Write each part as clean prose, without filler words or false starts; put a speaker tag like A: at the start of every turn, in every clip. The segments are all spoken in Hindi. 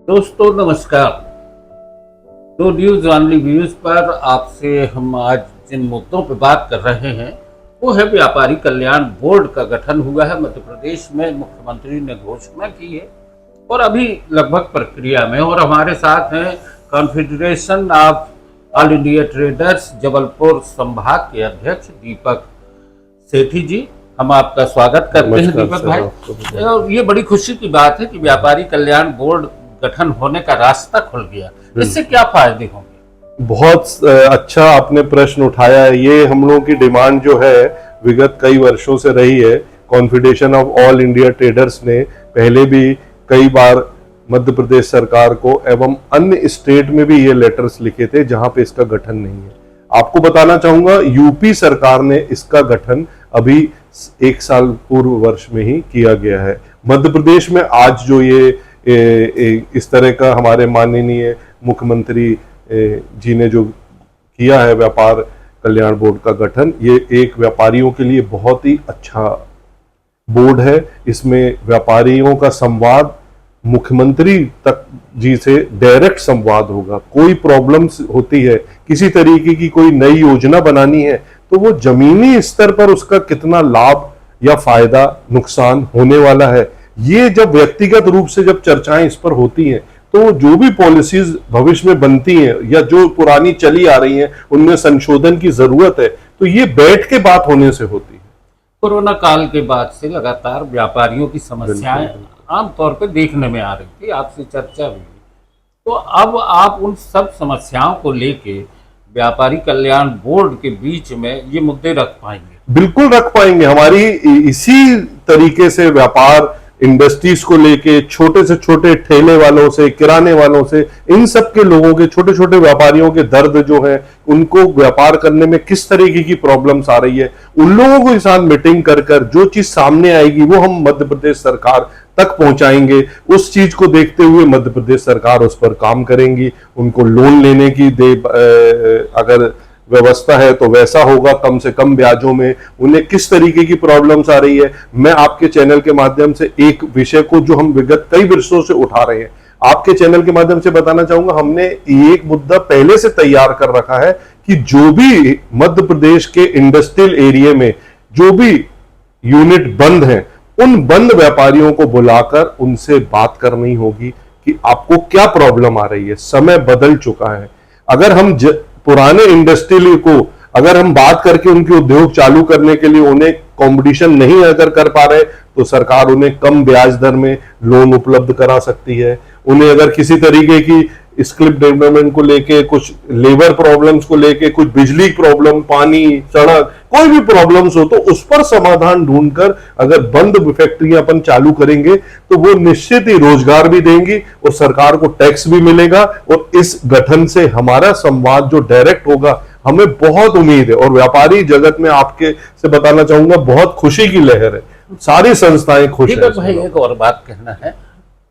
A: दोस्तों नमस्कार। तो न्यूज ऑनली व्यूज पर आपसे हम आज जिन मुद्दों पर बात कर रहे हैं वो है व्यापारी कल्याण बोर्ड का गठन हुआ है मध्य प्रदेश में। मुख्यमंत्री ने घोषणा की है और अभी लगभग प्रक्रिया में। और हमारे साथ हैं confederation of all India traders Jabalpur संभाग के अध्यक्ष दीपक सेठी जी। हम आपका स्वागत करते हैं दीपक भाई। ये बड़ी खुशी की बात है कि व्यापारी कल्याण बोर्ड गठन होने का रास्ता खुल गया। इससे क्या फायदे होंगे?
B: बहुत अच्छा आपने प्रश्न उठाया है। ये हम लोगों की डिमांड जो है विगत कई वर्षों से रही है। Confederation of all India traders ने पहले भी कई बार मध्य प्रदेश सरकार को एवं अन्य स्टेट में भी ये लेटर्स लिखे थे जहां पे इसका गठन नहीं है। आपको बताना चाहूंगा यूपी सरकार ने इसका गठन अभी 1 साल पूर्व वर्ष में ही किया गया है। मध्य प्रदेश में आज जो ये इस तरह का हमारे माननीय मुख्यमंत्री जी ने जो किया है व्यापार कल्याण बोर्ड का गठन, ये एक व्यापारियों के लिए बहुत ही अच्छा बोर्ड है। इसमें व्यापारियों का संवाद मुख्यमंत्री तक जी से डायरेक्ट संवाद होगा। कोई प्रॉब्लम्स होती है, किसी तरीके की कोई नई योजना बनानी है, तो वो जमीनी स्तर पर उसका कितना लाभ या फायदा नुकसान होने वाला है, ये जब व्यक्तिगत रूप से जब चर्चाएं इस पर होती हैं तो जो भी पॉलिसीज भविष्य में बनती हैं या जो पुरानी चली आ रही हैं उनमें संशोधन की जरूरत है, तो ये बैठ के बात होने से होती है।
A: कोरोना काल के बाद से लगातार व्यापारियों की समस्याएं आमतौर पर देखने में आ रही थी, आपसे चर्चा भी हुई। तो अब आप उन सब समस्याओं को लेके व्यापारी कल्याण बोर्ड के बीच में ये मुद्दे रख पाएंगे?
B: बिल्कुल रख पाएंगे। हमारी इसी तरीके से व्यापार इंडस्ट्रीज को लेके छोटे से छोटे ठेले वालों से, किराने वालों से, इन सब के लोगों के, छोटे छोटे व्यापारियों के दर्द जो है, उनको व्यापार करने में किस तरीके की प्रॉब्लम्स आ रही है, उन लोगों को साथ मीटिंग कर कर जो चीज सामने आएगी वो हम मध्य प्रदेश सरकार तक पहुंचाएंगे। उस चीज को देखते हुए मध्य प्रदेश सरकार उस पर काम करेंगी। उनको लोन लेने की अगर व्यवस्था है तो वैसा होगा, कम से कम ब्याजों में। उन्हें किस तरीके की प्रॉब्लम्स आ रही है, मैं आपके चैनल के माध्यम से एक विषय को जो हम विगत कई वर्षों से उठा रहे हैं, आपके चैनल के माध्यम से बताना चाहूंगा। हमने एक मुद्दा पहले से तैयार कर रखा है कि जो भी मध्य प्रदेश के इंडस्ट्रियल एरिया में जो भी यूनिट बंद हैं, उन बंद व्यापारियों को बुलाकर उनसे बात करनी होगी कि आपको क्या प्रॉब्लम आ रही है। समय बदल चुका है। अगर हम पुराने इंडस्ट्रियल को अगर हम बात करके उनके उद्योग चालू करने के लिए उन्हें कंपटीशन नहीं अगर कर पा रहे, तो सरकार उन्हें कम ब्याज दर में लोन उपलब्ध करा सकती है। उन्हें अगर किसी तरीके की स्किल डेवलपमेंट को लेके, कुछ लेबर प्रॉब्लम्स को लेके, कुछ बिजली प्रॉब्लम, पानी, सड़क, कोई भी प्रॉब्लम्स हो तो उस पर समाधान ढूंढकर अगर बंद फैक्ट्रियां अपन चालू करेंगे तो वो निश्चित ही रोजगार भी देंगी और सरकार को टैक्स भी मिलेगा। और इस गठन से हमारा संवाद जो डायरेक्ट होगा, हमें बहुत उम्मीद है। और व्यापारी जगत में आपके से बताना चाहूंगा बहुत खुशी की लहर है, सारी संस्थाएं खुश है।
A: भाई एक और बात कहना है,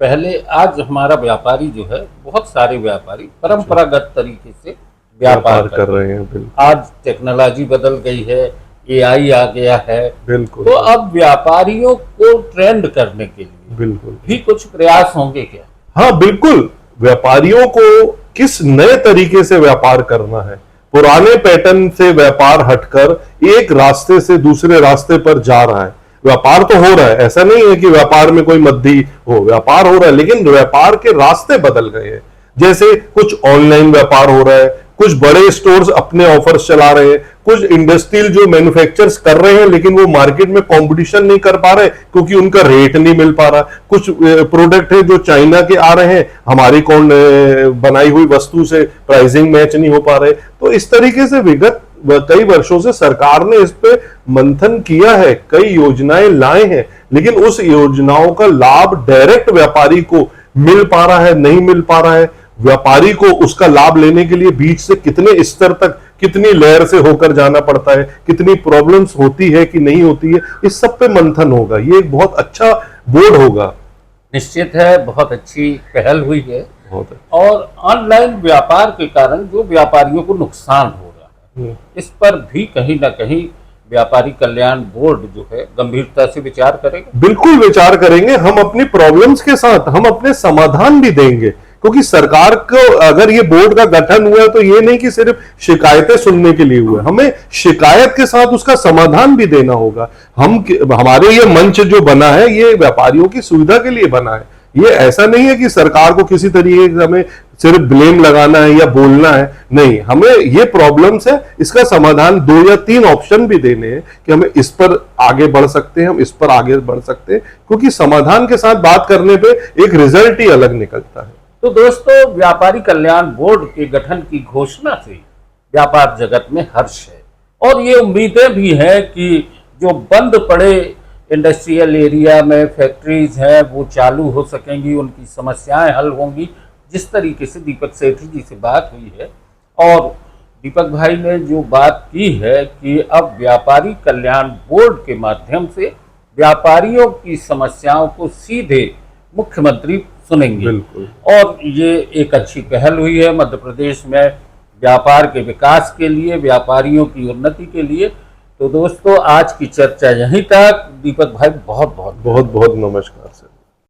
A: पहले आज हमारा व्यापारी जो है, बहुत सारे व्यापारी परंपरागत तरीके से व्यापार कर रहे हैं। आज टेक्नोलॉजी बदल गई है, एआई आ गया है।
B: बिल्कुल।
A: तो अब व्यापारियों को ट्रेंड करने के लिए
B: बिल्कुल
A: भी कुछ प्रयास होंगे क्या?
B: हाँ बिल्कुल। व्यापारियों को किस नए तरीके से व्यापार करना है, पुराने पैटर्न से व्यापार हटकर एक रास्ते से दूसरे रास्ते पर जा रहा है। व्यापार तो हो रहा है, ऐसा नहीं है कि व्यापार में कोई मद्दी हो, व्यापार हो रहा है, लेकिन व्यापार के रास्ते बदल गए हैं। जैसे कुछ ऑनलाइन व्यापार हो रहा है, कुछ बड़े स्टोर्स अपने ऑफर्स चला रहे हैं, कुछ इंडस्ट्रियल जो मैन्युफैक्चरर्स कर रहे हैं लेकिन वो मार्केट में कंपटीशन नहीं कर पा रहे क्योंकि उनका रेट नहीं मिल पा रहा। कुछ प्रोडक्ट है जो चाइना के आ रहे हैं, हमारी कौन बनाई हुई वस्तु से प्राइसिंग मैच नहीं हो पा रहे। तो इस तरीके से विगत कई वर्षों से सरकार ने इस पे मंथन किया है, कई योजनाएं लाए हैं, लेकिन उस योजनाओं का लाभ डायरेक्ट व्यापारी को मिल पा रहा है, नहीं मिल पा रहा है। व्यापारी को उसका लाभ लेने के लिए बीच से कितने स्तर तक, कितनी लेयर से होकर जाना पड़ता है, कितनी प्रॉब्लम्स होती है कि नहीं होती है, इस सब पे मंथन होगा। ये एक बहुत अच्छा बोर्ड होगा।
A: निश्चित है, बहुत अच्छी पहल हुई है। और ऑनलाइन व्यापार के कारण जो व्यापारियों को नुकसान हो रहा है, इस पर भी कहीं ना कहीं व्यापारी कल्याण बोर्ड जो है गंभीरता से विचार करेगा?
B: बिल्कुल विचार करेंगे। हम अपनी प्रॉब्लम्स के साथ हम अपने समाधान भी देंगे, क्योंकि सरकार को अगर ये बोर्ड का गठन हुआ है तो ये नहीं कि सिर्फ शिकायतें सुनने के लिए हुआ है, हमें शिकायत के साथ उसका समाधान भी देना होगा। हमारे ये मंच जो बना है ये व्यापारियों की सुविधा के लिए बना है। ये ऐसा नहीं है कि सरकार को किसी तरीके से हमें सिर्फ ब्लेम लगाना है या बोलना है, नहीं, हमें ये प्रॉब्लम्स है, इसका समाधान 2 या 3 ऑप्शन भी देने हैं कि हमें इस पर आगे बढ़ सकते हैं, हम इस पर आगे बढ़ सकते हैं, क्योंकि समाधान के साथ बात करने पे एक रिजल्ट ही अलग निकलता है।
A: तो दोस्तों, व्यापारी कल्याण बोर्ड के गठन की घोषणा से व्यापार जगत में हर्ष है और ये उम्मीदें भी हैं कि जो बंद पड़े इंडस्ट्रियल एरिया में फैक्ट्रीज हैं वो चालू हो सकेंगी, उनकी समस्याएं हल होंगी। जिस तरीके से दीपक सेठी जी से बात हुई है और दीपक भाई ने जो बात की है कि अब व्यापारी कल्याण बोर्ड के माध्यम से व्यापारियों की समस्याओं को सीधे मुख्यमंत्री सुनेंगे और ये एक अच्छी पहल हुई है मध्य प्रदेश में व्यापार के विकास के लिए, व्यापारियों की उन्नति के लिए। तो दोस्तों, आज की चर्चा यहीं तक। दीपक भाई बहुत बहुत
B: नमस्कार सर।